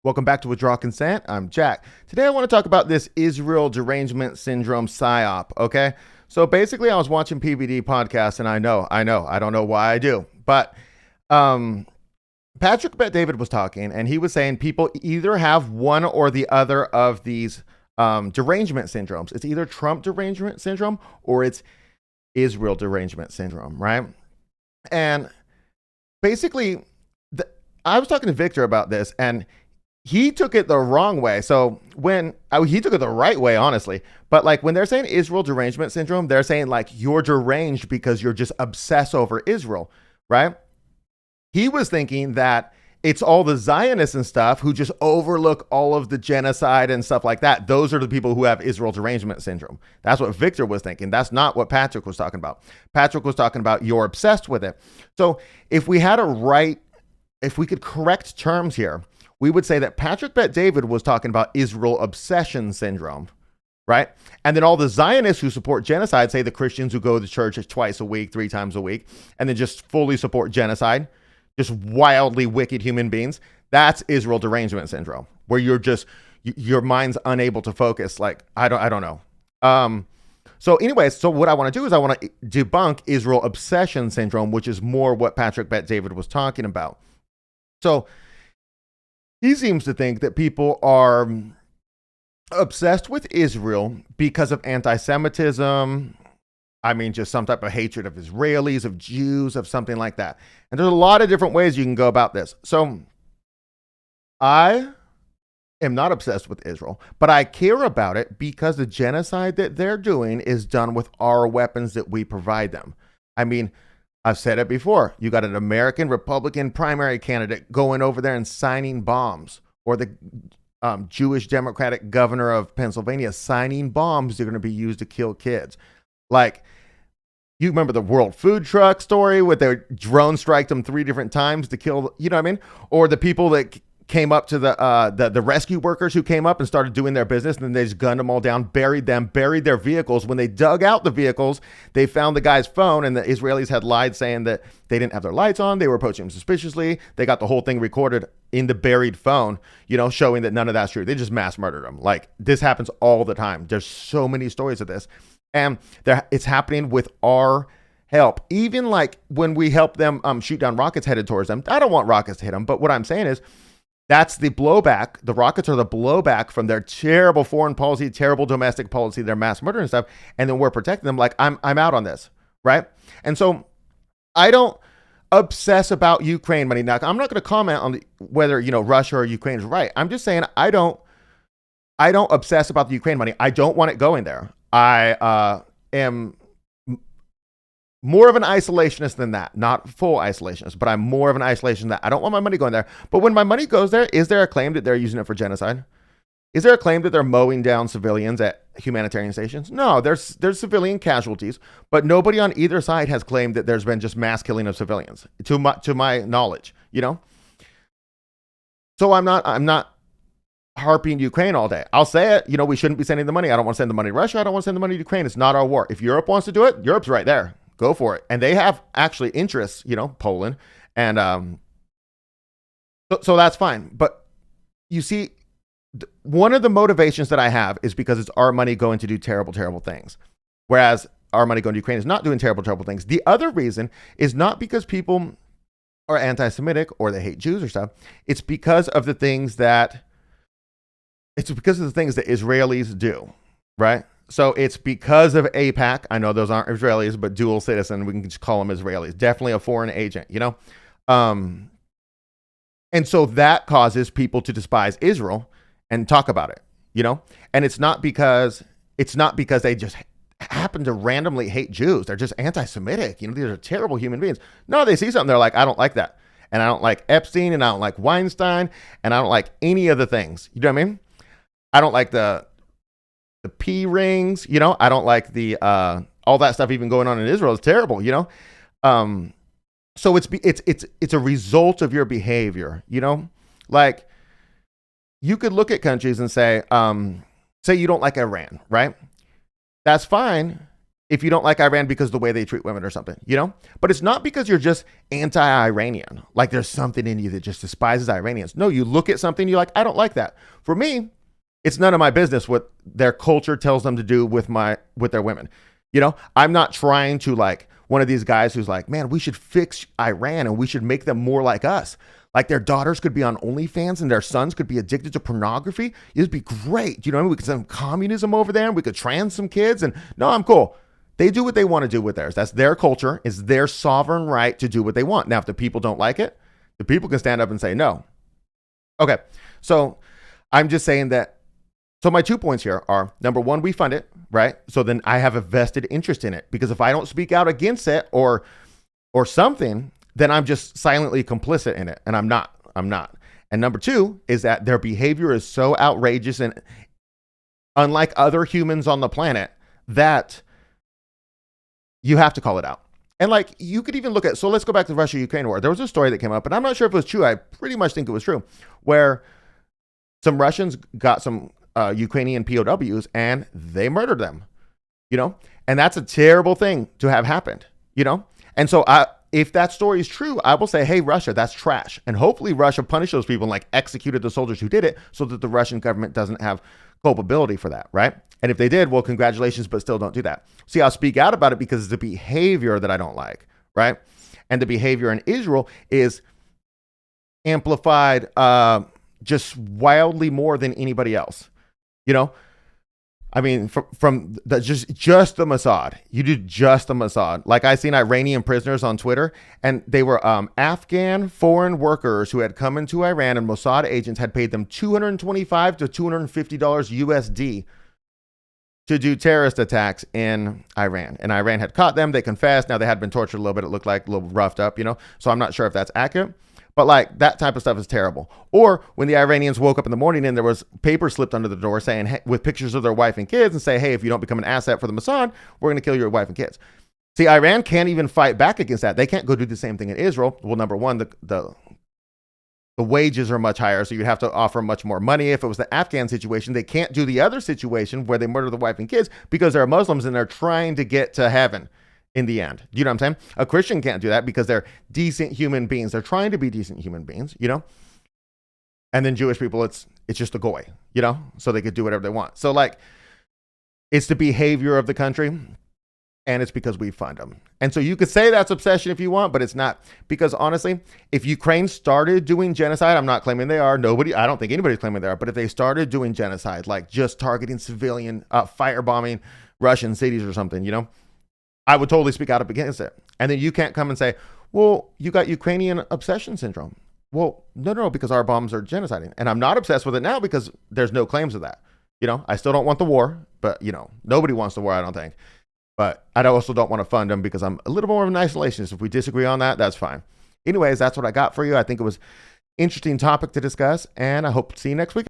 Welcome back to Withdraw Consent. I'm Jack. Today I want to talk about this Israel Derangement Syndrome PSYOP, okay? So basically I was watching PBD podcast and I don't know why I do, but Patrick Bet-David was talking and he was saying people either have one or the other of these derangement syndromes. It's either Trump Derangement Syndrome or it's Israel Derangement Syndrome, right? And basically, I was talking to Victor about this and he took it the wrong way. So he took it the right way, honestly. But like when they're saying Israel Derangement Syndrome, they're saying like you're deranged because you're just obsessed over Israel, right? He was thinking that it's all the Zionists and stuff who just overlook all of the genocide and stuff like that. Those are the people who have Israel Derangement Syndrome. That's what Victor was thinking. That's not what Patrick was talking about. Patrick was talking about you're obsessed with it. So if we could correct terms here, we would say that Patrick Bet-David was talking about Israel Obsession Syndrome, right? And then all the Zionists who support genocide, say the Christians who go to church twice a week, 3 times a week, and then just fully support genocide, just wildly wicked human beings, that's Israel Derangement Syndrome, where your mind's unable to focus. Like, I don't know. So anyways, so what I want to do is I want to debunk Israel Obsession Syndrome, which is more what Patrick Bet-David was talking about. So he seems to think that people are obsessed with Israel because of anti-Semitism. I mean, just some type of hatred of Israelis, of Jews, of something like that. And there's a lot of different ways you can go about this. So I am not obsessed with Israel, but I care about it because the genocide that they're doing is done with our weapons that we provide them. I mean, I've said it before. You got an American Republican primary candidate going over there and signing bombs, or the Jewish Democratic governor of Pennsylvania signing bombs that are going to be used to kill kids. Like, you remember the World Food Truck story where their drone striked them 3 different times to kill, you know what I mean? Or the people that came up to the rescue workers who came up and started doing their business, and then they just gunned them all down, buried their vehicles. When they dug out the vehicles, they found the guy's phone, and the Israelis had lied saying that they didn't have their lights on. They were approaching him suspiciously. They got the whole thing recorded in the buried phone, showing that none of that's true. They just mass murdered him. Like, this happens all the time. There's so many stories of this. And it's happening with our help. Even like when we help them shoot down rockets headed towards them. I don't want rockets to hit them, but what I'm saying is that's the blowback. The rockets are the blowback from their terrible foreign policy, terrible domestic policy, their mass murder and stuff. And then we're protecting them. Like, I'm out on this, right? And so I don't obsess about Ukraine money. Now, I'm not going to comment on whether Russia or Ukraine is right. I'm just saying I don't obsess about the Ukraine money. I don't want it going there. I am more of an isolationist than that. Not full isolationist, but I'm more of an isolationist than that. I don't want my money going there. But when my money goes there, is there a claim that they're using it for genocide? Is there a claim that they're mowing down civilians at humanitarian stations? No, there's civilian casualties, but nobody on either side has claimed that there's been just mass killing of civilians, to my knowledge, So I'm not harping Ukraine all day. I'll say it, we shouldn't be sending the money. I don't want to send the money to Russia. I don't want to send the money to Ukraine. It's not our war. If Europe wants to do it, Europe's right there. Go for it. And they have actually interests, Poland. And so that's fine. But you see, one of the motivations that I have is because it's our money going to do terrible, terrible things. Whereas our money going to Ukraine is not doing terrible, terrible things. The other reason is not because people are anti-Semitic or they hate Jews or stuff. It's because of the things that Israelis do, right? So it's because of AIPAC. I know those aren't Israelis, but dual citizen. We can just call them Israelis. Definitely a foreign agent, And so that causes people to despise Israel and talk about it, And it's not because they just happen to randomly hate Jews. They're just anti-Semitic. These are terrible human beings. No, they see something. They're like, I don't like that. And I don't like Epstein, and I don't like Weinstein, and I don't like any of the things. You know what I mean? I don't like the P rings, I don't like the all that stuff even going on in Israel is terrible, So it's a result of your behavior, Like, you could look at countries and say you don't like Iran, right? That's fine. if you don't like Iran because of the way they treat women or something, you know? But it's not because you're just anti-Iranian. Like there's something in you that just despises Iranians. No, you look at something, you're like, I don't like that. For me, it's none of my business what their culture tells them to do with their women. You know, I'm not trying to like one of these guys who's like, man, we should fix Iran and we should make them more like us. Like their daughters could be on OnlyFans and their sons could be addicted to pornography. It'd be great. You know what I mean? We could send communism over there and we could trans some kids. And no, I'm cool. They do what they want to do with theirs. That's their culture. It's their sovereign right to do what they want. Now, if the people don't like it, the people can stand up and say no. Okay, so I'm just saying that. So my 2 points here are, number one, we fund it, right? So then I have a vested interest in it, because if I don't speak out against it or something, then I'm just silently complicit in it. And I'm not. And number two is that their behavior is so outrageous and unlike other humans on the planet that you have to call it out. And like, you could even look at, so let's go back to the Russia-Ukraine war. There was a story that came up, and I'm not sure if it was true. I pretty much think it was true, where some Russians got some Ukrainian POWs and they murdered them, you know? And that's a terrible thing to have happened, you know? And so if that story is true, I will say, hey, Russia, that's trash. And hopefully Russia punished those people and like executed the soldiers who did it so that the Russian government doesn't have culpability for that, right? And if they did, well, congratulations, but still don't do that. See, I'll speak out about it because it's the behavior that I don't like, right? And the behavior in Israel is amplified just wildly more than anybody else, you know? I mean, from the, just the Mossad, you do just the Mossad. Like I seen Iranian prisoners on Twitter, and they were Afghan foreign workers who had come into Iran, and Mossad agents had paid them $225 to $250 USD to do terrorist attacks in Iran. And Iran had caught them. They confessed. Now they had been tortured a little bit. It looked like a little roughed up, you know? So I'm not sure if that's accurate. But like that type of stuff is terrible. Or when the Iranians woke up in the morning and there was paper slipped under the door saying, hey, with pictures of their wife and kids, and say, hey, if you don't become an asset for the Mossad, we're going to kill your wife and kids. See, Iran can't even fight back against that. They can't go do the same thing in Israel. Well, number one, the wages are much higher, so you'd have to offer much more money. If it was the Afghan situation, they can't do the other situation where they murder the wife and kids because they're Muslims and they're trying to get to heaven in the end. You know what I'm saying? A Christian can't do that because they're decent human beings. They're trying to be decent human beings, you know? And then Jewish people, it's just a goy, you know? So they could do whatever they want. So like, it's the behavior of the country, and it's because we fund them. And so you could say that's obsession if you want, but it's not. Because honestly, if Ukraine started doing genocide, I'm not claiming they are. I don't think anybody's claiming they are. But if they started doing genocide, like just targeting civilian, firebombing Russian cities or something, you know, I would totally speak out up against it. And then you can't come and say, well, you got Ukrainian obsession syndrome. Well, no, because our bombs are genociding. And I'm not obsessed with it now because there's no claims of that. You know, I still don't want the war, but you know, nobody wants the war, I don't think. But I also don't want to fund them because I'm a little more of an isolationist. If we disagree on that, that's fine. Anyways, that's what I got for you. I think it was an interesting topic to discuss, and I hope to see you next week.